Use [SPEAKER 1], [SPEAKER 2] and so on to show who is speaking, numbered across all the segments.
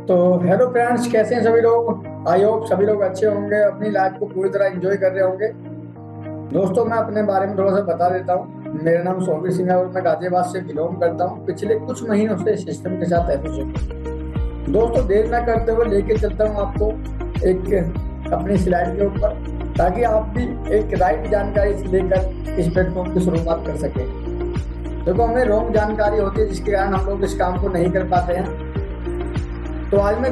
[SPEAKER 1] तो hello friends, कैसे हैं सभी लोग। आई होप सभी लोग अच्छे होंगे, अपनी लाइफ को पूरी तरह एंजॉय कर रहे होंगे। दोस्तों, मैं अपने बारे में थोड़ा सा बता देता हूँ। मेरा नाम सोमी सिंह है और मैं गाजियाबाद से बिलोंग करता हूँ। पिछले कुछ महीनों से सिस्टम के साथ एसोसिएट हूँ। दोस्तों, देर ना करते हुए लेके चलता हूँ आपको एक अपनी स्लाइड के ऊपर, ताकि आप भी एक राइट जानकारी से लेकर इस प्लेटफॉर्म की शुरुआत कर सकें। देखो, हमें रॉन्ग जानकारी होती है जिसके कारण हम लोग इस काम को नहीं कर पाते हैं। तो आज मैं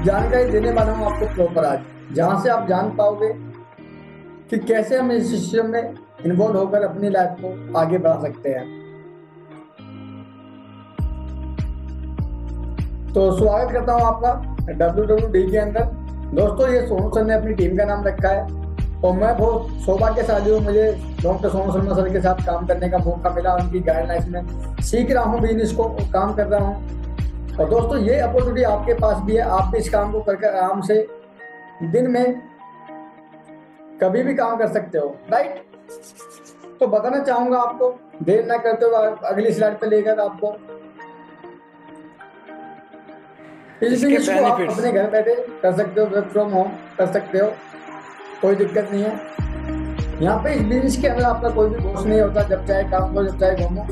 [SPEAKER 1] जानकारी देने वाला हूँ आपको प्रॉपर, आज जहां से आप जान पाओगे कि कैसे हम इस सिस्टम में इन्वॉल्व होकर अपनी लाइफ को आगे बढ़ा सकते हैं। तो स्वागत करता हूँ आपका WWD के अंदर। दोस्तों, ये सोनू सर ने अपनी टीम का नाम रखा है और मैं बहुत सौभाग्यशाली हूँ, मुझे डॉक्टर सोनू शर्मा सर के साथ काम करने का मौका मिला। उनकी गाइडलाइंस में सीख रहा हूँ, बिजनेस को काम कर रहा हूँ। और दोस्तों, ये अपॉर्चुनिटी आपके पास भी है, आप भी इस काम को करके आराम से दिन में कभी भी काम कर सकते हो, राइट। तो बताना चाहूंगा आपको, देर ना करते हुए अगली स्लाइड पे लेकर आपको इस
[SPEAKER 2] इसके
[SPEAKER 1] बिजनेस को आप
[SPEAKER 2] बेनिफिट्स।
[SPEAKER 1] अपने घर बैठे कर सकते हो, वर्क फ्रॉम होम कर सकते हो, कोई दिक्कत नहीं है। यहाँ पे इस बिजनेस के अंदर आपका कोई भी बॉस नहीं होता, जब चाहे काम करो, जब चाहे घूमो।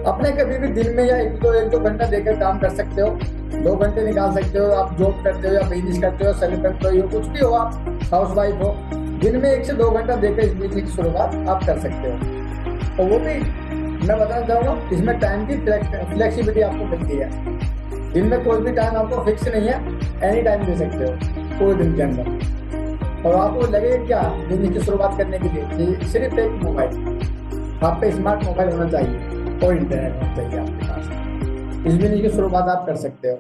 [SPEAKER 1] अपने कभी भी दिन में या एक दो घंटा देकर काम कर सकते हो, 2 घंटे निकाल सकते हो। आप जॉब करते हो या बिजनेस करते हो, सेल्फ एम्प्लॉय हो, कुछ भी हो, आप हाउस वाइफ हो, दिन में 1 से 2 घंटा देकर इस बिजनेस की शुरुआत आप कर सकते हो। और वो भी मैं बताना चाहूँगा, इसमें टाइम की फ्लेक्सिबिलिटी आपको मिलती है। दिन में कोई भी टाइम आपको फिक्स नहीं है, एनी टाइम दे सकते हो पूरे दिन के अंदर। और आपको लगे क्या बिजनेस की शुरुआत करने के लिए सिर्फ एक मोबाइल, आप पे स्मार्ट मोबाइल होना चाहिए और इंटरनेट होना चाहिए आपके पास। इस बिजनेस की शुरुआत आप कर सकते हो।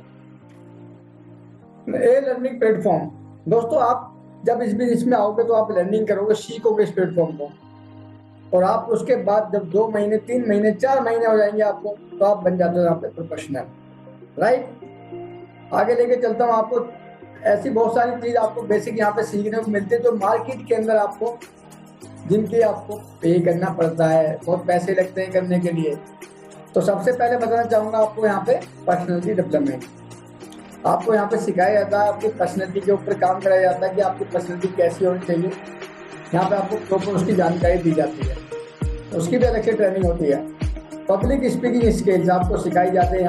[SPEAKER 1] ए लर्निंग प्लेटफॉर्म। दोस्तों, आप जब इस बिजनेस में आओगे तो आप लर्निंग करोगे, सीखोगे इस प्लेटफॉर्म को। और आप उसके बाद जब 2 महीने, 3 महीने, 4 महीने हो जाएंगे आपको, तो आप बन जाते हो यहाँ पे प्रोफेशनल, राइट। आगे लेके चलता हूँ आपको। ऐसी बहुत सारी चीज आपको बेसिक यहाँ पे सीखने को मिलती है जो मार्केट के अंदर आपको, जिनके आपको पे करना पड़ता है, बहुत पैसे लगते हैं करने के लिए। तो सबसे पहले बताना चाहूंगा आपको यहाँ पे पर्सनैलिटी डेवलपमेंट। आपको यहाँ पे सिखाया जाता है, आपकी पर्सनैलिटी के ऊपर काम कराया जाता है कि आपकी पर्सनैलिटी कैसी होनी चाहिए। यहाँ पे आपको प्रॉपर उसकी जानकारी दी जाती है, उसकी भी अलग से ट्रेनिंग होती है। पब्लिक स्पीकिंग स्किल्स आपको सिखाई जाते हैं।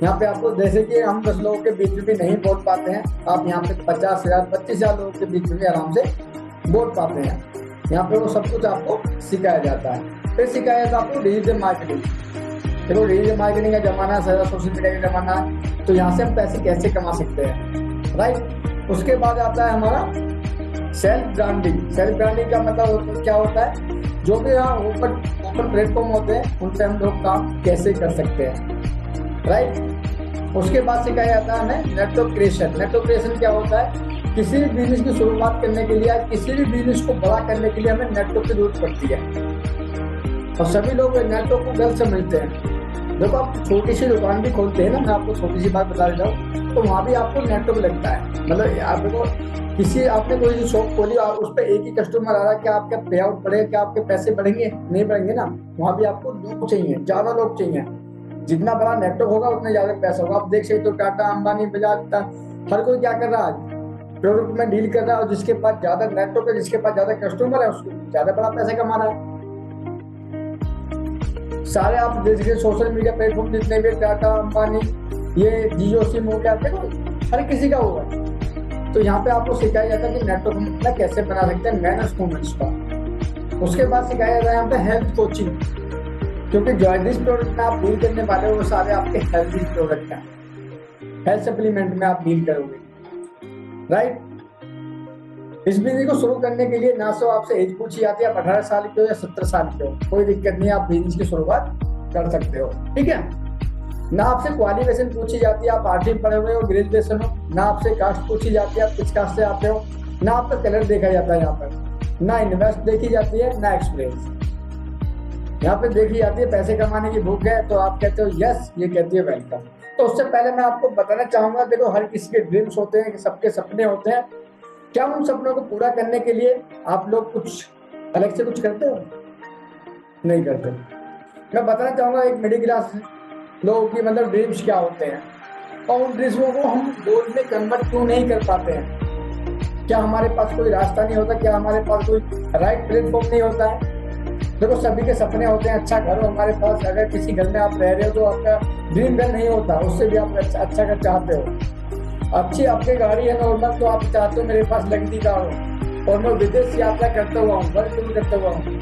[SPEAKER 1] यहाँ पे आपको, जैसे कि हम 10 लोगों के बीच में भी नहीं बोल पाते हैं, आप यहाँ पे 50,000 25,000 लोगों के बीच में भी आराम से बोल पाते हैं। यहाँ पे वो सब कुछ आपको सिखाया जाता है। फिर सिखाया जाता है आपको डिजिटल मार्केटिंग। देखो, डिजिटल मार्केटिंग का जमाना है, सारा सोशल मीडिया का जमाना है, तो यहाँ से हम पैसे कैसे कमा सकते हैं, राइट। उसके बाद आता है हमारा सेल्फ ब्रांडिंग। सेल्फ ब्रांडिंग का मतलब क्या होता है, जो भी यहाँ ओपन ओपन प्लेटफॉर्म होते हैं उन पे हम लोग काम कैसे कर सकते हैं, राइट। उसके बाद सिखाया जाता है हमें नेटवर्क क्रिएशन। नेटवर्क क्रिएशन क्या होता है, किसी भी बिजनेस की शुरुआत करने के लिए, किसी भी बिजनेस को बड़ा करने के लिए हमें नेटवर्क की जरूरत पड़ती है। और सभी लोग नेटवर्क को गलत समझते हैं। देखो, आप छोटी सी दुकान भी खोलते हैं ना, मैं आपको छोटी सी बात बता देता हूँ, तो वहाँ भी आपको नेटवर्क लगता है। मतलब आप देखो, किसी आपने कोई सी शॉप खोली और उस पर एक ही कस्टमर आ रहा है, क्या आपका पे आउट बढ़ेगा, क्या आपके पैसे बढ़ेंगे? नहीं बढ़ेंगे ना। वहाँ भी आपको लोग चाहिए, ज्यादा लोग चाहिए। जितना बड़ा नेटवर्क होगा उतना ज्यादा पैसा होगा। आप देख सकते हो, टाटा, अंबानी, बजाज, हर कोई क्या कर रहा है, प्रोडक्ट में डील कर रहा है, और जिसके पास ज्यादा नेटवर्क है, जिसके पास ज्यादा कस्टमर है, उसको ज्यादा बड़ा पैसा कमा रहा है। सारे आप देखिए, सोशल मीडिया प्लेटफॉर्म जितने भी, टाटा, अंबानी, ये जियो सिम हो गया, देखो हर किसी का होगा। तो यहाँ पे आपको सिखाया जाता है कि नेटवर्क मतलब कैसे बना सकते हैं, मैनेजमेंट का। उसके बाद सिखाया जाता है यहाँ पे हेल्थ कोचिंग, क्योंकि जो जिस प्रोडक्ट में आप डील करने वाले हो वो सारे आपके हेल्थी प्रोडक्ट हैं। हेल्थ सप्लीमेंट में आप डील करोगे, राइट। इस बिजनेस को शुरू करने के लिए ना तो आपसे एज पूछी जाती है, आप 18 साल के हो या 70 साल के हो, कोई दिक्कत नहीं है, आप बिजनेस की शुरुआत कर सकते हो, ठीक है। ना आपसे क्वालिफिकेशन पूछी जाती है, आप 8वीं पढ़े हुए हो, ग्रेजुएशन हो। ना आपसे कास्ट पूछी जाती है, आप किस कास्ट से आते हो। ना आपका कलर देखा जाता है यहाँ पर। ना इन्वेस्ट देखी जाती है, ना एक्सपीरियंस। यहाँ पे देखी जाती है पैसे कमाने की भूख है, तो आप कहते हो यस, ये कहती है वेलकम। तो उससे पहले मैं आपको बताना चाहूंगा, देखो हर किसी के ड्रीम्स होते हैं, सबके सपने होते हैं। क्या उन सपनों को पूरा करने के लिए आप लोग कुछ अलग से कुछ करते हो? नहीं करते। मैं बताना चाहूंगा एक मिडिल क्लास लोगों की मतलब ड्रीम्स क्या होते हैं। और उन ड्रीम्सों को हम गोल में कन्वर्ट क्यों नहीं कर पाते हैं? क्या हमारे पास कोई रास्ता नहीं होता? क्या हमारे पास कोई राइट प्लेटफॉर्म नहीं होता है? देखो, सभी के सपने होते हैं अच्छा घर हो हमारे पास। अगर किसी घर में आप रह रहे हो तो आपका ड्रीम घर नहीं होता, उससे भी आप अच्छा घर चाहते हो। अच्छी आपकी गाड़ी है नॉर्मल, तो आप चाहते हो मेरे पास लगती कार हो और मैं विदेश यात्रा करता हुआ हूँ, वर्क करता हुआ हूँ,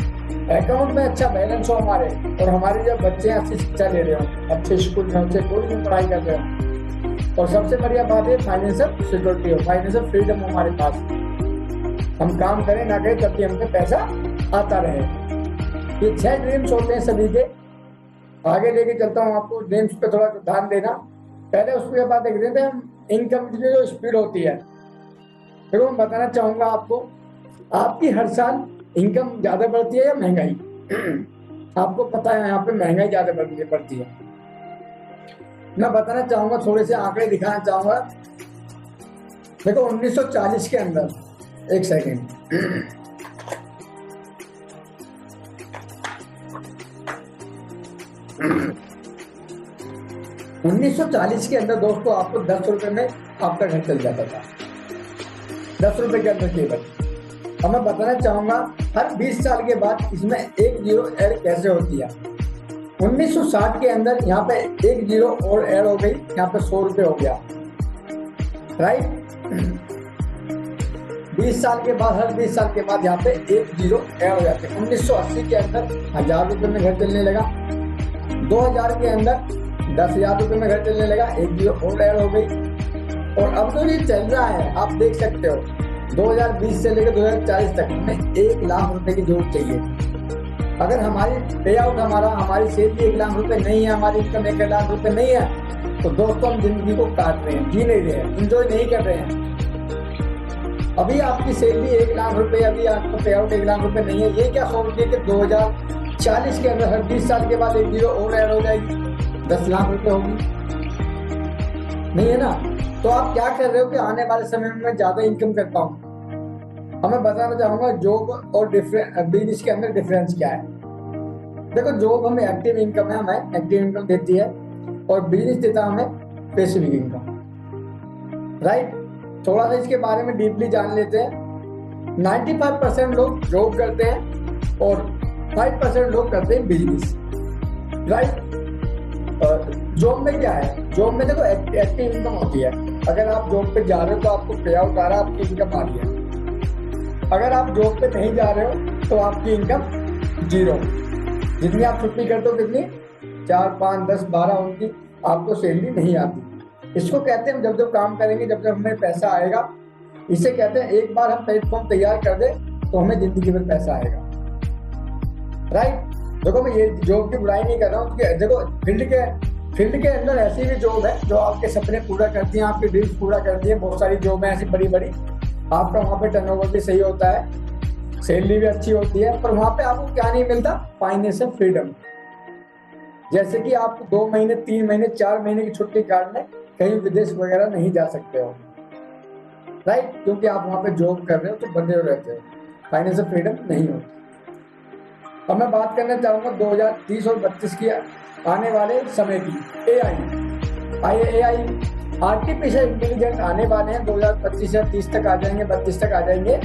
[SPEAKER 1] अकाउंट में अच्छा बैलेंस हो हमारे, और हमारे जब बच्चे अच्छी शिक्षा ले रहे हो, अच्छे स्कूल में अच्छे कॉलेज में पढ़ाई कर रहे हो, और सबसे बढ़िया बात है फाइनेंशियल सिक्योरिटी हो, फाइनेंशियल फ्रीडम हो हमारे पास। हम काम करें ना करें तब भी हमको पैसा आता रहे। ये 6 ड्रीम्स होते हैं सभी के। आगे लेके चलता हूँ आपको, ड्रीम्स पे थोड़ा ध्यान देना। पहले उसके बाद देख रहे थे हम इनकम की जो स्पीड होती है। फिर मैं बताना चाहूंगा आपको, आपकी हर साल इनकम ज्यादा बढ़ती है या महंगाई? आपको पता है यहाँ पे महंगाई ज्यादा बढ़ती है। मैं बताना चाहूंगा, थोड़े से आंकड़े दिखाना चाहूंगा। देखो 1940 के अंदर, एक सेकेंड, 1940 के अंदर दोस्तों आपको 10 रुपए में आपका घर चल जाता था, 10 रुपए के अंदर केवल। अब मैं बताना चाहूंगा हर 20 साल के बाद इसमें एक जीरो ऐड कैसे होती है। 1960 के अंदर यहाँ पे एक जीरो और ऐड हो गई, यहाँ पे 100 रुपए हो गया, राइट। 20 साल के बाद, हर 20 साल के बाद यहाँ पे एक जीरो ऐड हो जाते हैं। 1980 के अंदर 1000 रुपए में घर चलने लगा, 2000 के अंदर 10,000 रुपए में घर चलने लगा, एक जीरो और ऐड हो गई। और अब तो ये चल रहा है, आप देख सकते हो 2020 से लेकर 2040 तक हमें 1 लाख रुपए की जरूरत चाहिए। अगर हमारी पे आउट, हमारी सैलरी 1 लाख रुपए नहीं है, हमारी इनकम 1 लाख रुपए नहीं है, तो दोस्तों हम जिंदगी को काट रहे हैं, जी नहीं रहे हैं, इंजॉय नहीं कर रहे हैं। अभी आपकी सैलरी 1 लाख रुपए, अभी आपका पे आउट 1 लाख रुपए नहीं है, ये क्या सोच रही है कि 2040 के अंदर हर 20 साल के बाद एक जीरो और ऐड हो जाएगी, 10 लाख रुपए होगी? नहीं है ना। तो आप क्या कर रहे हो कि आने वाले समय में मैं ज्यादा इनकम कर पाऊं? हमें बताना चाहूंगा जॉब और बिजनेस के अंदर डिफरेंस क्या है। देखो, जॉब हमें एक्टिव इनकम है, हमें एक्टिव इनकम देती है, और बिजनेस देता है हमें पैसिव इनकम, राइट। थोड़ा सा इसके बारे में डीपली जान लेते हैं। 95% लोग जॉब करते हैं और 5% लोग करते हैं बिजनेस, राइट। जॉब में क्या है? जॉब में देखो एक्टिव इनकम होती है। अगर आप जॉब पे जा रहे हो तो आपको पे आउट आ रहा है, आपकी इनकम आ रही है। अगर आप जॉब पे नहीं जा रहे हो तो आपकी इनकम जीरो। जितनी आप छुट्टी करते हो, कितनी 4, 5, 10, 12, उनकी आपको सैलरी नहीं आती। इसको कहते हैं जब जब काम करेंगे, जब जब हमें पैसा आएगा, इसे कहते हैं एक बार हम प्लेटफॉर्म तैयार कर दे तो हमें जिंदगी भर पैसा आएगा, राइट। देखो, मैं ये जॉब की बुराई नहीं कर रहा हूँ। देखो, फील्ड के अंदर ऐसी भी जॉब है जो आपके सपने पूरा करती है, आपके ड्रीम्स पूरा करती है। बहुत सारी जॉब है ऐसी बड़ी बड़ी, आपका वहाँ पे टर्नओवर भी सही होता है, सैलरी भी अच्छी होती है, पर वहाँ पे आपको क्या नहीं मिलता? Financial freedom. जैसे कि आप 2 महीने, 3 महीने, 4 महीने की छुट्टी काटने कहीं विदेश वगैरह नहीं जा सकते हो, राइट, क्योंकि आप वहाँ पे जॉब कर रहे हो तो बंधे रहते हो, फाइनेंशियल फ्रीडम नहीं होती। अब मैं बात करना चाहूँगा 2030 और 32 की आने वाले समय की। एआई आर्टिफिशियल इंटेलिजेंस आने वाले हैं, 2025 से 30 तक आ जाएंगे, 32 तक आ जाएंगे,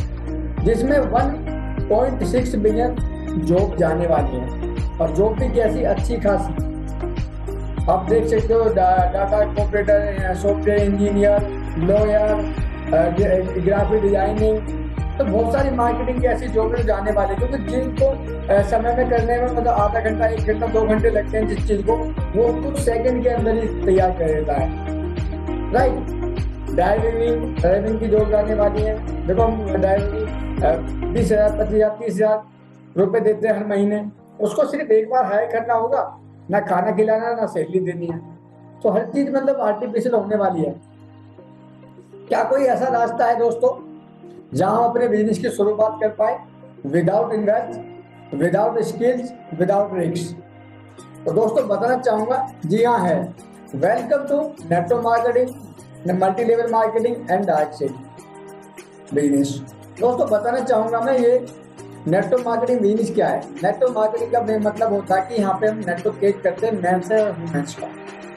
[SPEAKER 1] जिसमें 1.6 बिलियन जॉब जाने वाली है। और जॉब भी कैसी अच्छी खासी, आप देख सकते हो, data operator, software engineer, lawyer, graphic designing, तो बहुत सारी मार्केटिंग की ऐसी जॉब में जाने वाले, क्योंकि जिनको समय में करने में मतलब आधा घंटा, 1 घंटा, 2 घंटे लगते हैं जिस चीज को, वो कुछ सेकंड के अंदर ही तैयार कर देता है, राइट। ड्राइविंग की जॉब जाने वाली है। देखो, हम ड्राइविंग 20,000, 25,000, 30,000 रुपए देते हैं हर महीने, उसको सिर्फ एक बार हायर करना होगा, ना खाना खिलाना, ना सैलरी देनी है। तो हर चीज मतलब आर्टिफिशियल होने वाली है। क्या कोई ऐसा रास्ता है दोस्तों जहां हम अपने बिजनेस की शुरुआत कर पाए without invest, without skills, without risk? तो दोस्तों बताना चाहूंगा, जी हाँ है। Welcome to network marketing, multi level marketing and direct selling business. दोस्तों बताना चाहूंगा मैं, ये नेटवर्क मार्केटिंग बिजनेस क्या है? नेटवर्क मार्केटिंग का मेन मतलब होता है कि यहाँ पे हम नेटवर्क केज करते हैं मेंस और वुमेन्स का।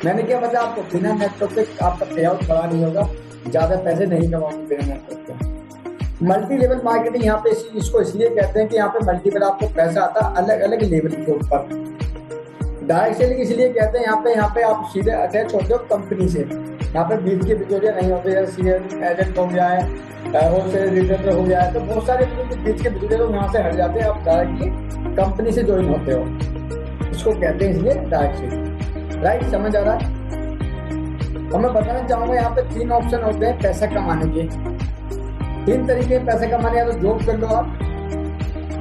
[SPEAKER 1] मैंने क्या बताया आपको, बिना नेटवर्क पे आपका पे आउट बड़ा नहीं होगा, ज्यादा पैसे नहीं कमाओगे बिना नेटवर्क पे। मल्टी लेवल मार्केटिंग यहाँ पे इसको इसलिए कहते हैं कि यहाँ पे मल्टीपल आपको पैसा आता है अलग अलग लेवल के ऊपर। डायरेक्ट सेलिंग इसलिए कहते हैं यहाँ पे आप सीधे अटैच होते हो कंपनी से, यहाँ पे बीच के बिचौलिया नहीं होते, जैसे एजेंट हो गया है, होलसेल रिटेलर हो गया है, तो बहुत सारे बीच के बिचौलिए लोग यहाँ से हट जाते हैं, आप डायरेक्टली कंपनी से ज्वाइन होते हो, इसको कहते हैं इसलिए डायरेक्ट सेलिंग। राइट, समझ आ रहा है? और मैं बताना चाहूंगा यहाँ पे 3 ऑप्शन होते हैं पैसा कमाने के, 3 तरीके पैसे कमाने। या तो जॉब कर लो, आप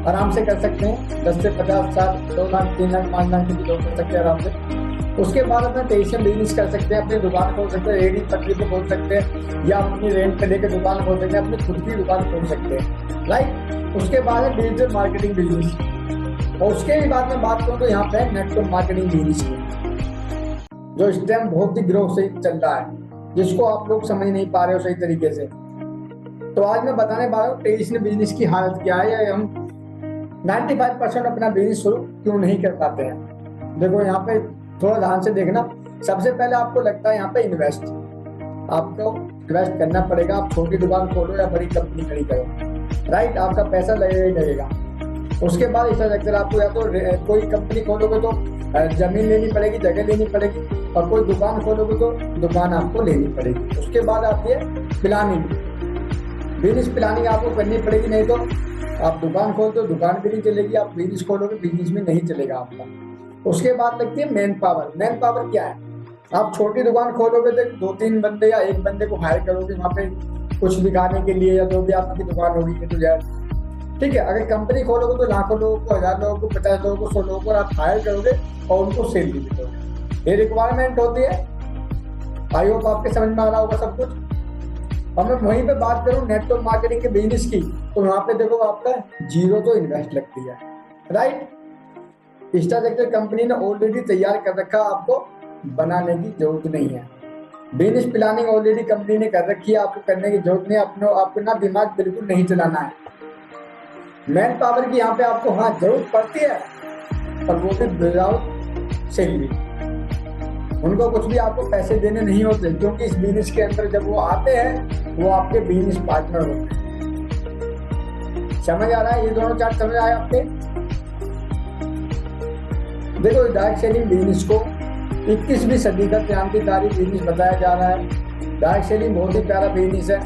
[SPEAKER 1] आराम से कर सकते हैं, 10 से 50 साल, 2 लाख 3 लाख 5 लाख की जॉब कर सकते हैं आराम से। उसके बाद अपना ट्रेडिशनल बिजनेस कर सकते हैं, अपनी दुकान खोल सकते हैं, रेहड़ी पटरी पे खोल सकते हैं, या अपनी रेंट पे लेकर दुकान खोल सकते हैं, अपनी खुद की दुकान खोल सकते हैं। राइट, उसके बाद है डिजिटल मार्केटिंग बिजनेस, और उसके भी बाद में बात करूँ तो यहाँ पे नेटवर्क मार्केटिंग बिजनेस की, जो इस टाइम बहुत ही ग्रोथ से चल रहा है, जिसको आप लोग समझ नहीं पा रहे हो सही तरीके से। तो आज मैं बताने वाला हूँ ट्रेडिशनल बिजनेस की हालत क्या है, या हम 95% अपना बिजनेस शुरू क्यों नहीं कर पाते हैं। देखो यहाँ पे थोड़ा ध्यान से देखना। सबसे पहले आपको लगता है यहाँ पे इन्वेस्ट, आपको इन्वेस्ट करना पड़ेगा। आप छोटी दुकान खोलो या बड़ी कंपनी खड़ी करो, राइट, आपका पैसा लगेगा ही लगेगा। उसके बाद इंफ्रास्ट्रक्चर, आपको या तो कोई कंपनी खोलोगे तो जमीन लेनी पड़ेगी, जगह लेनी पड़ेगी, और कोई दुकान खोलोगे तो दुकान आपको लेनी पड़ेगी। उसके बाद आती है प्लानिंग, बिजनेस प्लानिंग आपको करनी पड़ेगी, नहीं तो आप दुकान खोलते हो दुकान भी नहीं चलेगी, आप बिजनेस खोलोगे बिजनेस भी नहीं चलेगा आपका। उसके बाद लगती है मैन पावर। मैन पावर क्या है? आप छोटी दुकान खोलोगे तो 2-3 बंदे या एक बंदे को हायर करोगे वहाँ पे कुछ दिखाने के लिए, या जो भी आपकी दुकान होगी तो यार ठीक है। अगर कंपनी खोलोगे तो लाखों लोगों को, 1000 लोगों को, 50 लोगों को, 100 लोगों को आप हायर करोगे और उनको सैलरी भी दोगे। ये रिक्वायरमेंट होती है। आई होप आपके समझ में आ रहा होगा सब कुछ। और मैं वहीं पे बात करूं नेटवर्क मार्केटिंग के बिजनेस की, तो वहां पे देखो आपका 0 तो इन्वेस्ट लगती है, राइट। इंफ्रास्ट्रक्चर कंपनी ने ऑलरेडी तैयार कर रखा, आपको बनाने की जरूरत नहीं है। बिजनेस प्लानिंग ऑलरेडी कंपनी ने कर रखी है, आपको करने की जरूरत नहीं, अपना दिमाग बिल्कुल नहीं चलाना है। मैन पावर की यहाँ पे आपको हाँ जरूरत पड़ती है, पर वो भी विदाउट सैलरी। उनको कुछ भी आपको पैसे देने नहीं होते, क्योंकि इस बिजनेस के अंदर जब वो आते हैं वो आपके बिजनेस पार्टनर होते हैं। समझ आ रहा है? ये दोनों चार्ट समझ आए आपके? देखो डायरेक्ट सेलिंग बिजनेस को 21वीं सदी का क्रांतिकारी बिजनेस बताया जा रहा है। डायरेक्ट सेलिंग बहुत ही प्यारा बिजनेस है।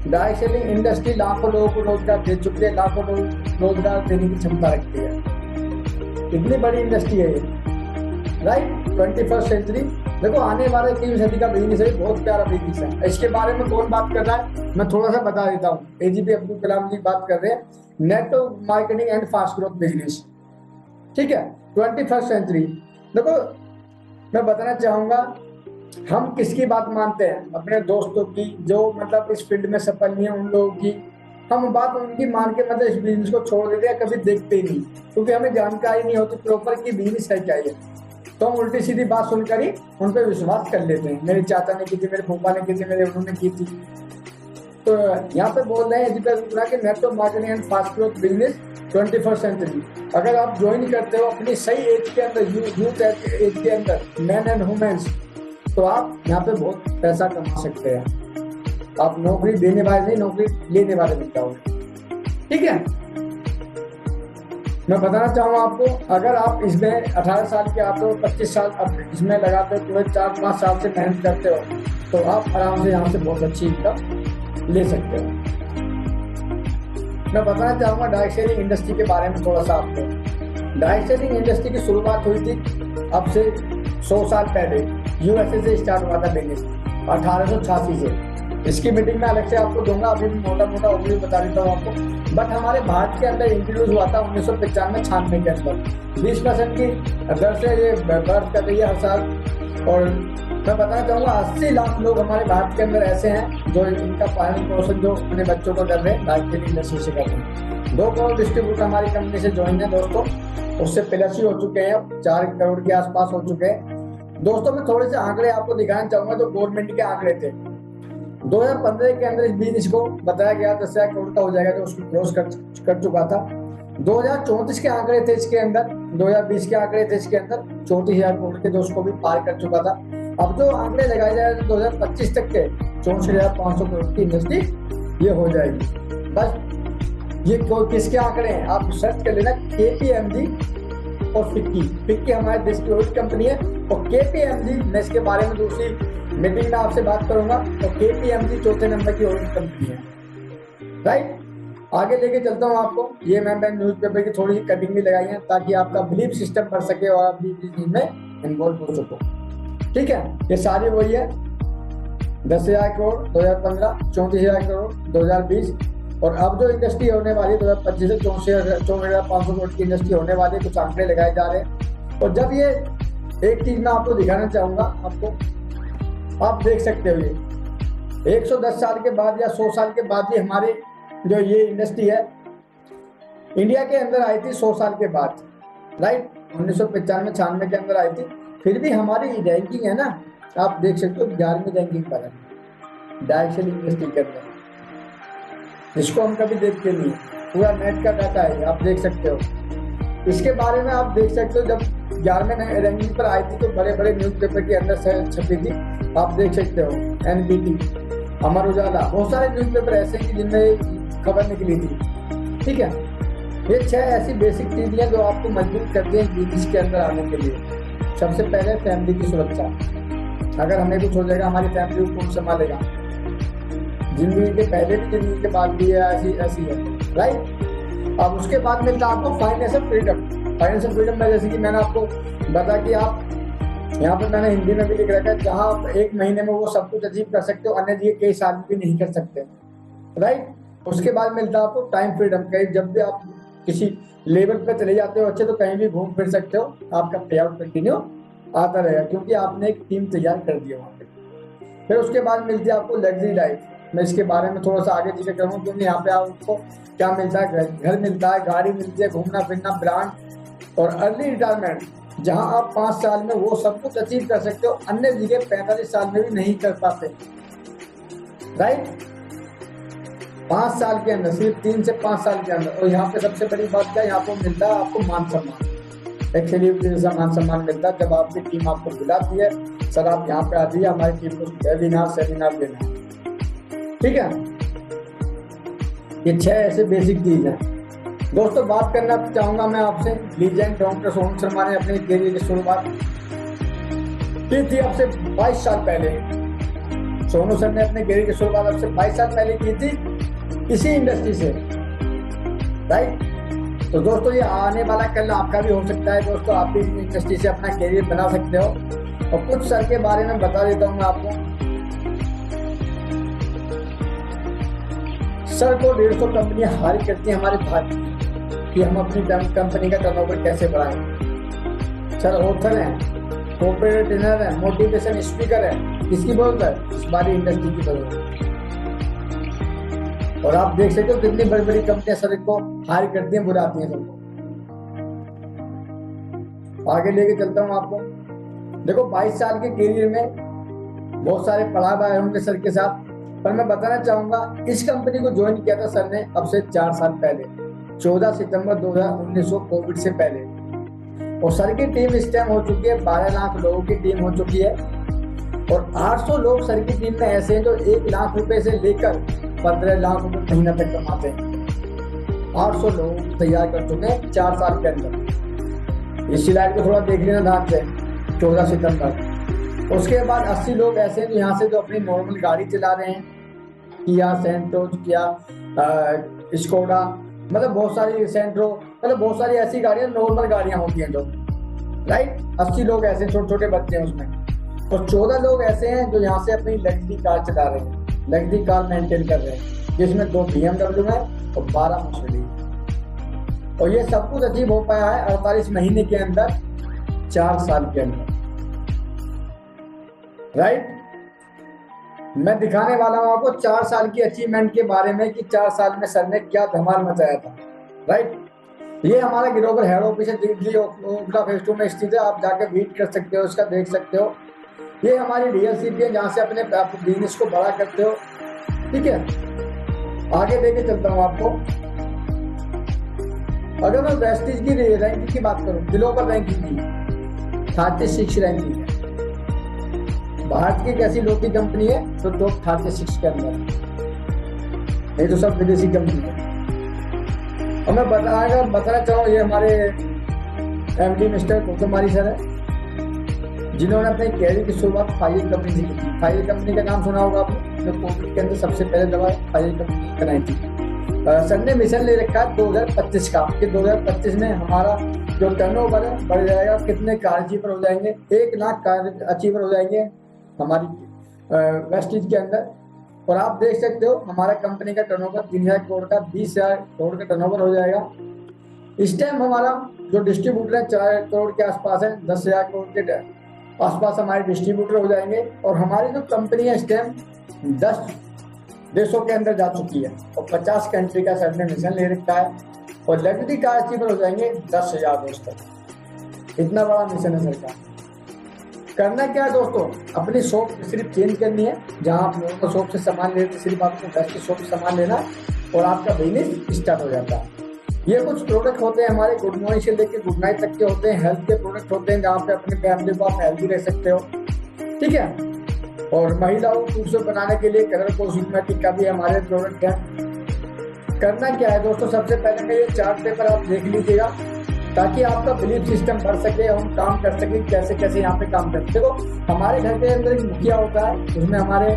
[SPEAKER 1] डायरेक्ट सेलिंग इंडस्ट्री लाखों लोगों को रोजगार दे चुकी है, लाखों लोग रोजगार देने की क्षमता रखती है। इतनी बड़ी इंडस्ट्री है ये, राइट। 21st सेंचुरी, देखो आने वाले 3वीं सदी का बिजनेस है, बहुत प्यारा बिजनेस है। इसके बारे में कौन बात कर रहा है मैं थोड़ा सा बता देता हूँ। एजीपी अब्दुल कलाम जी बात कर रहे हैं, network marketing and fast growth business, ठीक है। 21st सेंचुरी, देखो मैं बताना चाहूंगा हम किसकी बात मानते हैं, अपने दोस्तों की जो मतलब इस फील्ड में सफल नहीं है उन लोगों की। हम बात उनकी मान के मतलब इस बिजनेस को छोड़ देते हैं, कभी देखते ही नहीं, क्योंकि हमें जानकारी नहीं होती प्रॉपर की बिजनेस है क्या ये। तो हम उल्टी सीधी बात सुनकर ही उन पर विश्वास कर लेते हैं। मेरे चाचा ने की थी, मेरे फूफा ने की थी, मेरे उन्होंने की थी। तो यहाँ पे बोल रहे हैं कि network marketing and fast growth business 21st century. अगर आप ज्वाइन करते हो अपनी सही एज के अंदर, यूथ एज के अंदर, मैन एंड वुमेन्स, तो आप यहाँ पे बहुत पैसा कमा सकते हैं। आप नौकरी देने वाले नहीं, नौकरी लेने वाले बन जाओगे, ठीक है। मैं बताना चाहूँगा आपको, अगर आप इसमें 18 साल के आते हो, 25 साल अब इसमें लगाते हो, पूरे 4-5 साल से मेहनत करते हो, तो आप आराम से यहाँ से बहुत अच्छी इनकम ले सकते हो। मैं बताना चाहूँगा डायरेक्ट सेलिंग इंडस्ट्री के बारे में थोड़ा सा आपको। डायरेक्ट सेलिंग इंडस्ट्री की शुरुआत हुई थी अब से 100 साल पहले, यूएसए से स्टार्ट हुआ था बिजनेस 1886 से। इसकी मीटिंग में अलग से आपको दूंगा, अभी मोटा मोटा ओवरव्यू बता देता हूँ आपको। बट हमारे भारत के अंदर इंट्रोड्यूस हुआ था 1995-96 के अंदर। 20% की दर से ये बर्थ कर रही है हर साल। और मैं बताना चाहूँगा 80 लाख लोग हमारे भारत के अंदर ऐसे हैं जो इनका पालन पोषण जो अपने बच्चों को कर रहे हैं, डायरेक्ट सेलिंग इंडस्ट्री से कर रहे हैं। 2 करोड़ डिस्ट्रीब्यूटर हमारी कंपनी से ज्वाइन है दोस्तों, उससे प्लस ही हो चुके हैं, अब 4 करोड़ के आसपास हो चुके हैं। दोस्तों मैं थोड़े से आंकड़े आपको दिखाना चाहूंगा जो गवर्नमेंट के आंकड़े थे। 2015 के अंदर इस बिजनेस को बताया गया 10,000 करोड़ का हो जाएगा, जो उसको क्रॉस कर चुका था। 2034 के आंकड़े थे इसके अंदर, 2020 के आंकड़े थे इसके अंदर 34,000 करोड़ के, जो उसको भी पार कर चुका था। अब जो आंकड़े लगाए जा रहे हैं 2025 तक के 64,500 करोड़ की इंडस्ट्री ये हो जाएगी। बस ये किसके आंकड़े हैं आप सर्च कर लेना, KPMG और फिक्की हमारे देश की ऑडिट कंपनी है। और KPMG मैं इसके बारे में दूसरी मीटिंग में आपसे बात करूंगा। तो KPMG चौथे नंबर की ऑडिट कंपनी है, राइट। आगे लेके चलता हूँ आपको। ये मैंने न्यूज़पेपर की थोड़ी सी कटिंग भी लगाई है ताकि आपका बिलीफ सिस्टम बढ़ सके और आप भी इस चीज में इन्वॉल्व हो सको, ठीक है। ये सारी वही है, 10,000 करोड़ 2015, 34,000 करोड़ 2020, और अब जो इंडस्ट्री होने वाली है 2025 से 64,500 करोड़ की इंडस्ट्री होने वाली है। कुछ आंकड़े लगाए जा रहे हैं। और जब ये एक चीज मैं आपको दिखाना चाहूंगा, आपको आप देख सकते हो ये 110 साल के बाद या 100 साल के बाद ये हमारे जो ये इंडस्ट्री है इंडिया के अंदर आई थी 100 साल के बाद, राइट। 1995-96 के अंदर आई थी। फिर भी हमारी रैंकिंग है ना, आप देख सकते हो 11वीं रैंकिंग पर है डायरेक्शन इंडस्ट्री के अंदर। इसको हम कभी देखते नहीं, पूरा नेट का डाटा है, आप देख सकते हो। इसके बारे में आप देख सकते हो, जब 11वें रैंकिंग पर आई थी तो बड़े बड़े न्यूज़पेपर के अंदर छपी थी, आप देख सकते हो। NBT, अमर उजाला, बहुत सारे न्यूज़पेपर ऐसे हैं जिनमें खबर निकली थी, ठीक है। ये 6 ऐसी बेसिक चीजें हैं जो आपको मजबूर करती हैं बिजनेस के अंदर आने के लिए। सबसे पहले फैमिली की सुरक्षा, अगर हमें कुछ हो जाएगा हमारी फैमिली को कौन संभालेगा। जिंदगी के पहले भी जिंदगी के बाद भी ऐसी है, राइट। अब उसके बाद मिलता है आपको फाइनेंशियल फ्रीडम। फाइनेंशियल फ्रीडम में जैसे कि मैंने आपको बता कि आप यहाँ पर मैंने हिंदी में भी लिख रखा है, जहाँ आप 1 महीने में वो सब कुछ अचीव कर सकते हो, अन्य जगह कई साल भी नहीं कर सकते, राइट। उसके बाद मिलता है आपको टाइम फ्रीडम। कहीं जब भी आप किसी लेवल पे चले जाते हो अच्छे, तो कहीं भी घूम फिर सकते हो, आपका पे आउट कंटिन्यू आता रहेगा क्योंकि आपने एक टीम तैयार कर दिया वहाँ पे। फिर उसके बाद मिलती है आपको लग्जरी लाइफ। मैं इसके बारे में थोड़ा सा आगे जिक्र करूँगा क्योंकि यहाँ पे आपको क्या मिलता है, घर मिलता है, गाड़ी मिलती है, घूमना फिरना, ब्रांड और अर्ली रिटायरमेंट, जहाँ आप 5 साल में वो सब कुछ अचीव कर सकते हो, अन्य जगह 45 साल में भी नहीं कर पाते, राइट। 5 साल के अंदर, सिर्फ 3 से 5 साल के अंदर। और यहाँ पे सबसे बड़ी बात क्या, यहाँ पे मिलता है आपको मान सम्मान। एक सेलिब्रिटी जैसा मान सम्मान मिलता है जब आपकी टीम आपको बुलाती है, सर आप यहाँ पे आ जाइए, हमारी टीम को सेमिनार देना है, ठीक है। ये 6 ऐसे बेसिक चीज हैं। दोस्तों बात करना चाहूंगा मैं आपसे, लीजेंड डॉक्टर सोनू शर्मा ने अपने करियर की शुरुआत की थी अब से 22 साल पहले। सोनू सर ने अपने करियर की शुरुआत अब से 22 साल पहले की थी इसी इंडस्ट्री से, राइट। तो दोस्तों ये आने वाला कल आपका भी हो सकता है दोस्तों, आप भी इस इंडस्ट्री से अपना करियर बना सकते हो। और कुछ सर के बारे में बता देता हूँ मैं आपको। सर को 150 कंपनियां हायर करती हैं हमारे भारत में कि हम अपनी कंपनी का टर्नओवर कैसे बढ़ाएं। सर ऑथर हैं, कॉर्पोरेट ट्रेनर है, मोटिवेशन स्पीकर है। किसकी बदौलत है? इस बारी इंडस्ट्री की बदौलत। और आप देख सकते हो कितनी बड़ी बड़ी कंपनियां सर को हायर करती हैं, बुलाती हैं सबको। आगे लेके चलता हूँ आपको। देखो 22 साल के करियर में बहुत सारे पड़ाव आए होंगे सर के साथ, पर मैं बताना चाहूंगा इस कंपनी को ज्वाइन किया था सर ने अब से 4 साल पहले, 14 सितंबर 2019 कोविड से पहले। और सर की टीम इस टाइम हो चुकी है 12 लाख लोगों की टीम हो चुकी है। और 800 लोग सर की टीम में ऐसे हैं जो 1 लाख रुपए से लेकर 15 लाख रुपए महीना तक कमाते हैं। 800 लोग तैयार कर चुके हैं 4 साल के अंदर। इस स्लाइड को थोड़ा देख लेना ध्यान से, 14 सितंबर। उसके बाद 80 लोग ऐसे हैं यहाँ से जो अपनी नॉर्मल गाड़ी चला रहे हैं, किया सेंट्रो, किया स्कोडा, मतलब बहुत सारी सेंट्रो, मतलब बहुत सारी ऐसी गाड़ियां नॉर्मल गाड़ियां होती हैं जो, राइट। 80 लोग ऐसे छोटे छोटे बच्चे हैं उसमें। और 14 लोग ऐसे हैं जो यहाँ से अपनी लग्जरी कार चला रहे हैं, लग्जरी कार मेंटेन कर रहे हैं, जिसमें 2 BMW है और 12 मर्सिडीज। और ये सब कुछ अचीव हो पाया है 48 महीने के अंदर, 4 साल के अंदर, राइट। मैं दिखाने वाला हूं आपको 4 साल की अचीवमेंट के बारे में कि 4 साल में सर ने क्या धमाल मचाया था, राइट। ये हमारा ग्लोबल हेड ऑफिस है, दिल्ली ओखला फेज 2 में स्थित है। आप जाके विजिट कर सकते हो, इसका देख सकते हो। ये हमारी डीएलसीपी है जहाँ से अपने बिजनेस को बड़ा करते हो, ठीक है। आगे लेके चलता हूँ आपको। अगर मैं वेस्टीज की रैंकिंग की बात करूं, ग्लोबल रैंकिंग की 36 रैंकिंग है। भारत की कैसी लोकी कंपनी है तो टॉप 36 के अंदर, नहीं तो सब विदेशी कंपनी है। और मैं बताना चाहूँ, ये हमारे एमडी मिस्टर कुमारी सर है, जिन्होंने अपने कैरियर की शुरुआत फाइजर कंपनी से की थी। फाइजर कंपनी का नाम सुना होगा आपने, जो कोविड के अंदर सबसे पहले दवा फाइजर कंपनी बनाई थी। सर ने मिशन ले रखा है 2025 का, कि 2025 में हमारा जो टर्नओवर है बढ़ जाएगा, कितने कार अचीवर हो जाएंगे, 1 लाख कार अचीवर हो जाएंगे हमारी वेस्टीज के अंदर। और आप देख सकते हो हमारा कंपनी का टर्नओवर 3,000 करोड़ का 20,000 करोड़ का टर्नओवर हो जाएगा। इस टाइम हमारा जो डिस्ट्रीब्यूटर है 4 करोड़ के आसपास है, 10,000 करोड़ के आसपास हमारे डिस्ट्रीब्यूटर हो जाएंगे। और हमारी जो कंपनी है इस टाइम 10 देशों के अंदर जा चुकी है और 50 कंट्री का सर ने मिशन ले रखा है। और लग्जरी कार अचीवर हो जाएंगे 10,000 दोस्तों। इतना बड़ा मिशन है सर का। करना क्या है दोस्तों, अपनी शॉप सिर्फ चेंज करनी है। जहां आप नॉर्मल शॉप से सामान लेते सिर्फ आपको बेस्ट शॉप से सामान लेना और आपका बिजनेस स्टार्ट हो जाता है। ये कुछ प्रोडक्ट होते हैं हमारे, गुड मॉर्निंग से लेकर गुड नाइट तक के होते हैं। हेल्थ के प्रोडक्ट होते हैं जहाँ पे अपने फैमिली को आप हेल्थी रह सकते हो, ठीक है। और महिलाओं को खूबसूरत बनाने के लिए कलर कॉस्मेटिक का भी हमारे प्रोडक्ट है। करना क्या है दोस्तों, सबसे पहले मैं ये चार्ट पेपर आप देख लीजिएगा ताकि आपका बिलीफ सिस्टम बढ़ सके, हम काम कर सके कैसे कैसे यहाँ पे काम करते। देखो हमारे घर के अंदर एक मुखिया होता है, उसमें हमारे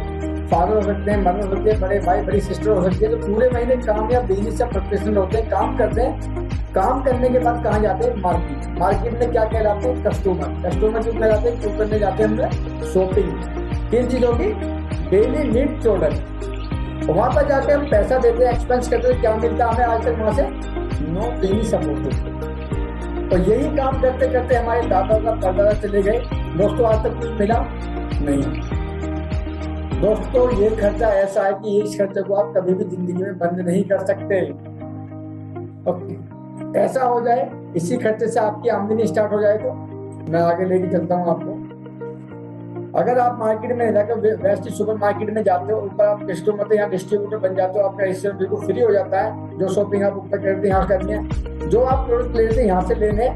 [SPEAKER 1] फादर हो सकते हैं, मदर हो सकते हैं, बड़े भाई बड़ी सिस्टर हो सकती है। तो पूरे महीने काम या बिजनेस से प्रोफेशनल होते हैं, काम करते हैं। काम करने के बाद कहाँ जाते हैं, मार्केट। मार्केट में क्या कहलाते हैं, कस्टमर। कस्टमर क्यों कहलाते हैं, क्यों करने जाते हैं हम शॉपिंग, किन चीजों की, डेली नीड प्रोडक्ट। वहां पर जाके हम पैसा देते हैं, एक्सपेंस करते हैं, क्या मिलता है हमें आज तक वहां से, नो पेनी सपोर्ट। और यही काम करते करते हमारे दादा का परदादा चले गए दोस्तों, आज तक कुछ मिला नहीं। दोस्तों ये खर्चा ऐसा है कि इस खर्चे को आप कभी भी जिंदगी में बंद नहीं कर सकते। ओके, ऐसा हो जाए इसी खर्चे से आपकी आमदनी स्टार्ट हो जाए तो मैं आगे लेके चलता हूँ आपको। अगर आप मार्केट में जाकर वेस्ट सुपर मार्केट में जाते हो, ऊपर आप कस्टमर यहाँ डिस्ट्रीब्यूटर बन जाते हो, आपका इससे बिल्कुल फ्री हो जाता है। जो शॉपिंग आप ऊपर करते हैं यहाँ करनी है, जो आप प्रोडक्ट लेते हैं यहाँ से लेने,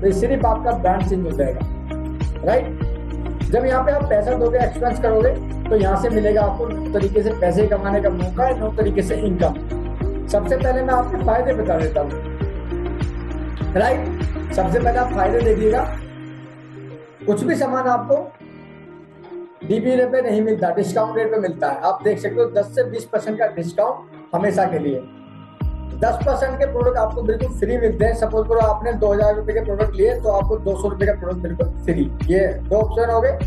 [SPEAKER 1] तो सिर्फ आपका ब्रांड चेंज हो जाएगा, राइट। जब यहाँ पे आप पैसा दोगे, एक्सपेंस करोगे, तो यहाँ से मिलेगा आपको 9 तरीके से पैसे कमाने का मौका है, 9 तरीके से इनकम। सबसे पहले मैं आपके फायदे बता देता हूँ, राइट। सबसे पहले आप फायदे देखिएगा, कुछ भी सामान आपको डीपी रेट पे नहीं मिलता, डिस्काउंट रेट पे मिलता है। आप देख सकते हो 10 से 20% का डिस्काउंट हमेशा के लिए। 10% के प्रोडक्ट आपको बिल्कुल फ्री मिलते हैं। सपोज करो आपने 2,000 रुपए के प्रोडक्ट लिए तो आपको 200 रुपए का प्रोडक्ट बिल्कुल फ्री। ये 2 ऑप्शन हो गए।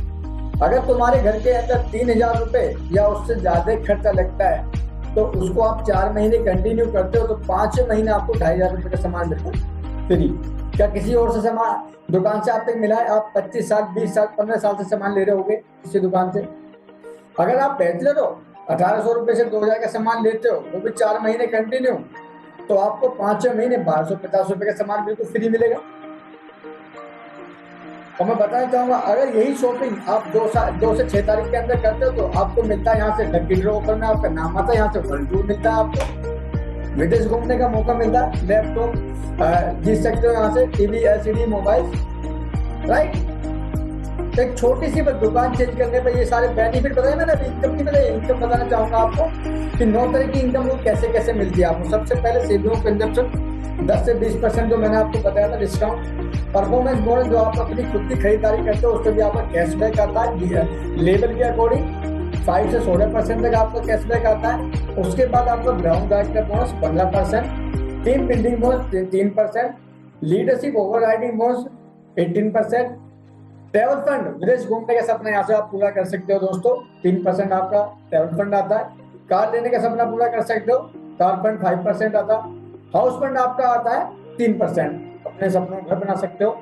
[SPEAKER 1] अगर तुम्हारे घर के अंदर 3,000 रुपए या उससे ज्यादा खर्चा लगता है तो उसको आप 4 महीने कंटिन्यू करते हो तो 5 महीने आपको 2,500 रुपए का सामान बिल्कुल फ्री। क्या किसी और से सामान दुकान से आप तक मिला है? आप 25 साल 20 साल 15 साल से सामान ले रहे होगे किसी दुकान से। अगर आप बैचलर हो, 1,800 रुपए से 2,000 का सामान लेते हो, वो भी 4 महीने कंटिन्यू, तो आपको 5 महीने 1,250 रुपए का सामान बिल्कुल फ्री मिलेगा। और मैं बताना चाहूंगा, अगर यही शॉपिंग आप 2 से 6 तारीख के अंदर करते हो तो आपको मिलता है यहाँ से लकी ड्रॉ ऑफर में आपका नाम आता है, यहाँ से वर्ल्ड टूर मिलता है, आपको विदेश घूमने का मौका मिलता है, लैपटॉप जीत सकते हो यहाँ से, टीवी एलसीडी मोबाइल, राइट। एक छोटी सी बस दुकान चेंज करने पर ये सारे बेनिफिट बताए मैंने। इनकम की बताइए, इनकम बताना चाहूंगा आपको कि 9 तरह की इनकम को कैसे कैसे मिलती है आपको। सबसे पहले सेविंग ऑफ कंजप्शन 10 से 20% जो मैंने आपको बताया था डिस्काउंट। परफॉर्मेंस बोनस जो आप अपनी खुद की खरीदारी करते हो उस पर भी आपका कैशबैक आता है लेवल के अकॉर्डिंग। 5 से 16% तक आपका कैशबैक आता है। उसके बाद आपका ground director bonus 15%, team building bonus 3%, leadership over riding bonus 18%, travel fund विदेश घूमने का सपना यहाँ से आप पूरा कर सकते हो दोस्तों, 3% आपका ट्रैवल फंड आता है। कार लेने का सपना पूरा कर सकते हो, कार फंड 5% आता है। हाउस फंड आपका आता है 3%, अपने सपनों घर बना सकते हो।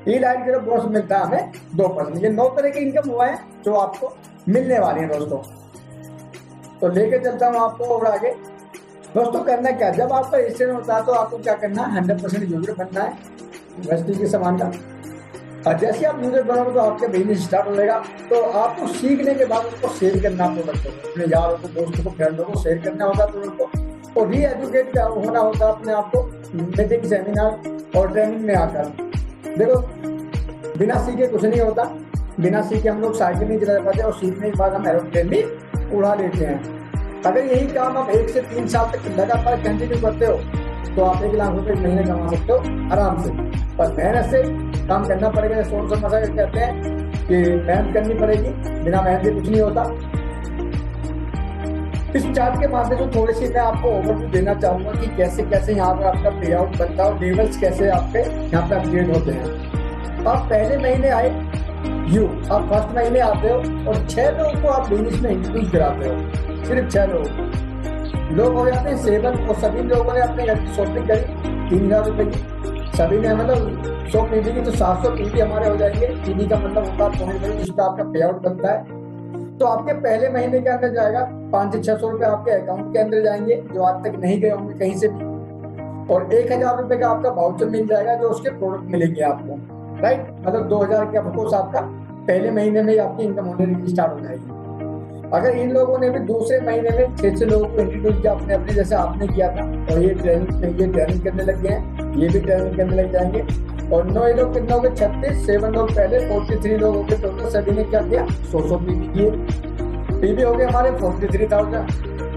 [SPEAKER 1] ई लाइट का बोनस मिलता है हमें 2%। ये 9 तरह की इनकम हुआ है जो आपको मिलने वाली है दोस्तों। तो लेके चलता हूँ आपको और आगे। दोस्तों करना क्या, जब आपका रजिस्ट्रेशन होता है तो आपको क्या करना है, 100% यूजर बनना है वेस्टीज के सामान का। और जैसे आप यूजर बनोगे तो आपका बिजनेस स्टार्ट हो जाएगा। तो आपको सीखने के बाद उसको शेयर करना प्रोडक्ट को, अपने यारों को, दोस्तों को, फ्रेंडों को शेयर करना होगा प्रोडक्ट को, और री एजुकेट होना होता है अपने आप को मीटिंग, सेमिनार और ट्रेनिंग में आकर। देखो, बिना सीखे कुछ नहीं होता। बिना सीखे हम लोग साइकिल नहीं चला पाते और सीखने के बाद हम एरोप्लेन भी उड़ा लेते हैं। अगर यही काम आप 1 से 3 साल तक लगातार कंटिन्यू करते हो तो आप 1 लाख रुपए महीने कमा सकते हो आराम से। पर मेहनत से काम करना पड़ेगा। सोच समझ कर कहते हैं कि मेहनत करनी पड़ेगी, बिना मेहनत के कुछ नहीं होता। इस चार्ट के माध्यम से थोड़ी सी मैं आपको ओवरव्यू देना चाहूंगा कि कैसे कैसे यहाँ पर आपका पे आउट बनता है और लेवल्स कैसे आपके यहाँ पे अपग्रेड होते हैं। आप पहले महीने आए, आप फर्स्ट महीने आते हो और 6 लोगों को आप बिजनेस में इंट्रोड्यूस कराते हो। सिर्फ 6 लोग हो जाते हैं 7 और सभी लोगों ने अपने घर की शॉपिंग करी 3000 रुपए की। सभी ने मतलब 100 पीवी की तो 700 पीवी हमारे हो जाएंगे। पीवी का मतलब होता है जिस पर आपका पे आउट बनता है। तो आपके पहले महीने के अंदर जाएगा 500 से 600 रुपए आपके अकाउंट के अंदर जाएंगे जो आज तक नहीं गए होंगे कहीं से भी। और 1000 रुपए का आपका वाउचर मिल जाएगा जो उसके प्रोडक्ट मिलेंगे आपको, राइट। मतलब 2000 के ऑफकोर्स आपका पहले महीने में आपकी इनकम होने स्टार्ट हो जाएगी। अगर इन लोगों ने भी दूसरे महीने में 6 लोगों को इंट्रोड्यूस किया अपने जैसे आपने किया था और ये ट्रेनिंग करने लग गए हैं, ये भी ट्रेनिंग करने लग जाएंगे। और 9 लोग कितने हो गए? 36, 7 लोग पहले 43 लोग हो गए टोटल। सभी ने क्या किया? 100 पीवी किए। पीवी हो गए हमारे 43,000,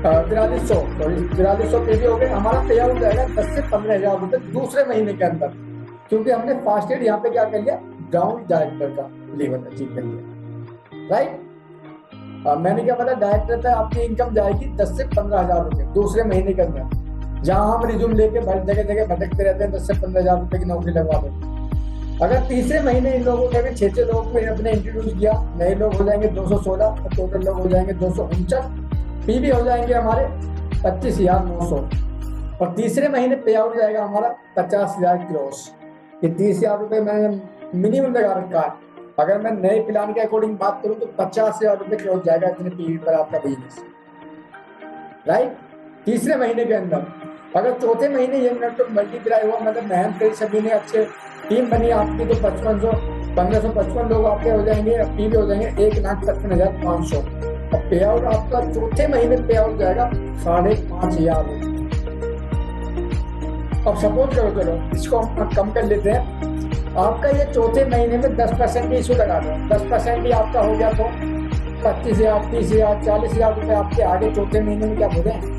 [SPEAKER 1] 4300 पीवी हो गए। हमारा पे आउट जाएगा 10 से 15,000 रुपए दूसरे महीने के अंदर, क्योंकि हमने फास्ट एड यहाँ पे क्या कर लिया? ग्राउंड डायरेक्टर का लेवल अचीव कर लिया, राइट। मैंने क्या बोला? डायरेक्टर तक आपकी इनकम जाएगी 10 से 15,000 रुपए दूसरे महीने के अंदर। जहां हम रिज्यूम लेके जगह जगह भटकते रहते हैं 10 से 15,000 रुपए की नौकरी लगवा देते। अगर तीसरे महीने इन लोगों ने भी 6 लोगों को अपने इंट्रोड्यूस किया, नए लोग हो जाएंगे 216 और टोटल लोग हो जाएंगे 249। पीवी हो जाएंगे हमारे 25,900 और तीसरे महीने पे आउट जाएगा हमारा 50,000 क्रॉस। ये 30,000 रुपए मैंने मिनिमम लगा रखा है। अगर मैं नए प्लान के अकॉर्डिंग बात करूं तो 50,000 रुपए क्रॉस जाएगा इतने पीवी पर आपका बिजनेस, राइट। तीसरे महीने के अंदर अगर चौथे महीने ये नेटवर्क मल्टीप्लाई हुआ, मतलब मेहनत करी सभी ने, अच्छे टीम बनी आपकी, तो 1555 लोग आपके हो जाएंगे, पीवी हो जाएंगे 1,55,500 और पे आउट आपका चौथे महीने पे आउट जाएगा 5,500 रुपये। अब सपोज करो, चलो इसको हम कम कर लेते हैं। आपका ये चौथे महीने में 10% इशू लगा दो, 10% ही आपका हो गया तो 25,000, 30,000, 40,000 रुपये आपके आगे चौथे महीने में क्या बोले।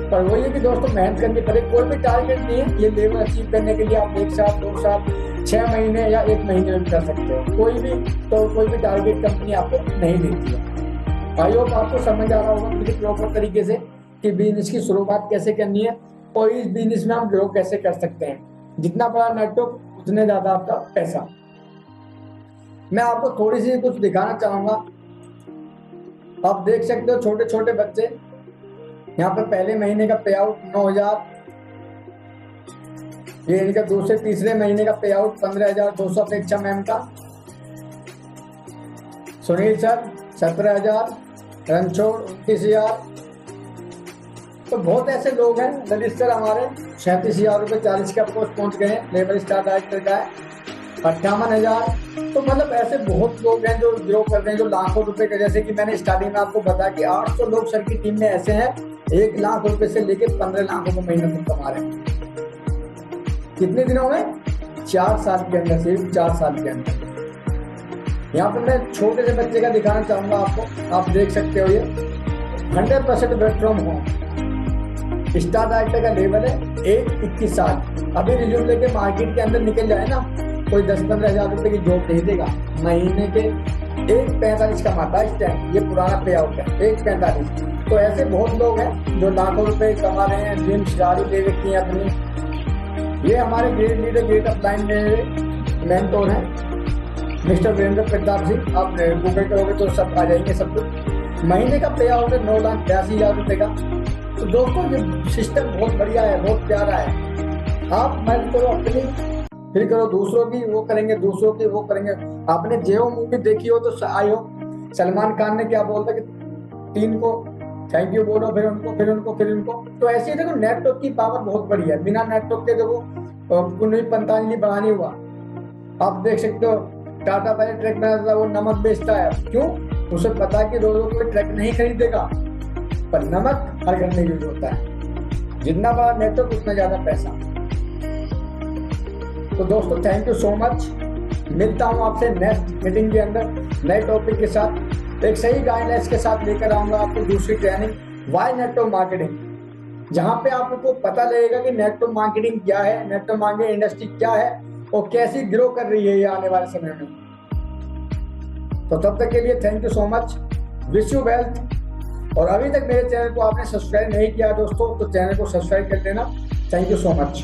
[SPEAKER 1] पर वही है कि दोस्तों मेहनत करनी पड़ेगी। कोई भी टारगेट नहीं है ये लेवल अचीव करने के लिए आप 1 साल, 2 साल, 6 महीने या 1 महीने में कर सकते हो। कोई भी टारगेट कंपनी आपको नहीं देती है। आई होप आपको समझ आ रहा होगा मुझे प्रॉपर तरीके से कि बिजनेस की शुरुआत कैसे करनी है और इस बिजनेस में हम ग्रो कैसे कर सकते हैं। जितना बड़ा नेटवर्क उतने ज्यादा आपका पैसा। मैं आपको थोड़ी सी कुछ दिखाना चाहूंगा। आप देख सकते हो छोटे छोटे बच्चे, यहाँ पे पहले महीने का पे आउट 9,000, ये इनका दूसरे तीसरे महीने का पे आउट 15,200 अपेक्षा मैम का, सुनील सर 17,000, रणछोड़ 29,000। तो बहुत ऐसे लोग हैं। ललित सर हमारे 37,000 रुपये 40 के पोस्ट पहुंच गए हैं, लेबर स्टार डायरेक्टर का है 58,000। तो मतलब ऐसे बहुत लोग हैं जो ग्रो कर रहे हैं, जो लाखों रुपए का। जैसे कि मैंने स्टार्टिंग में आपको बताया कि 800 लोग सर की टीम में ऐसे हैं 1 लाख रुपए से लेके 15 लाख रुपए महीने तक कमा रहे हैं। कितने दिनों में? 4 साल के अंदर, सिर्फ 4 साल के अंदर। यहाँ पर मैं छोटे से बच्चे का दिखाना चाहूंगा आपको। आप देख सकते हो ये 100% work from home, star director का लेवल है 21 साल। अभी रिज्यूम लेके मार्केट के अंदर निकल जाए ना, कोई 10-15 हजार रुपए की जॉब नहीं देगा। महीने के 1,45 कमाता है इस टाइम। ये पुराना पे आउट है 1,45। तो ऐसे बहुत लोग हैं जो लाखों रुपए कमा रहे हैं, जिम गाड़ी ले रखी है अपनी। ये हमारे ग्रेट लीडर, ग्रेट अपलाइन में मेंटोर हैं मिस्टर वीरेंद्र प्रताप सिंह। आप गूगल करोगे तो सब आ जाएंगे सब कुछ। महीने का पे आउट है 9,82,000 रुपए का। तो दोस्तों ये सिस्टम बहुत बढ़िया है, बहुत प्यारा है। आप मेहनत करो अपनी, फिर करो दूसरों की, वो करेंगे दूसरों की, वो करेंगे। आपने जेओ मूवी देखी हो तो आई हो, सलमान खान ने क्या बोलता कि 3 को थैंक यू बोलो, फिर उनको, फिर उनको, फिर उनको। तो ऐसे ही देखो नेटवर्क की पावर बहुत बड़ी है। बिना नेटवर्क के देखो कुछ पतंजलि बढ़ानी हुआ। आप देख सकते हो टाटा पहले ट्रक बनाता था, वो नमक बेचता है। क्यों? उसे पता है कि रोज कोई ट्रक नहीं खरीदेगा, पर नमक हर घर में यूज होता है। जितना बड़ा नेटवर्क उतना ज्यादा पैसा। तो दोस्तों थैंक यू सो मच। मिलता हूँ आपसे नेक्स्ट मीटिंग के अंदर नए टॉपिक के साथ, एक सही गाइडलाइंस के साथ लेकर आऊंगा आपको दूसरी ट्रेनिंग वाई नेटवर्क मार्केटिंग, जहां पे आपको पता लगेगा कि नेटवर्क मार्केटिंग क्या है, नेटवर्क मार्केटिंग इंडस्ट्री क्या है और कैसी ग्रो कर रही है ये आने वाले समय में। तो तब तक के लिए thank you so much, wish you wealth. और अभी तक मेरे चैनल को आपने सब्सक्राइब नहीं किया दोस्तों, तो चैनल को सब्सक्राइब कर लेना। Thank you so much.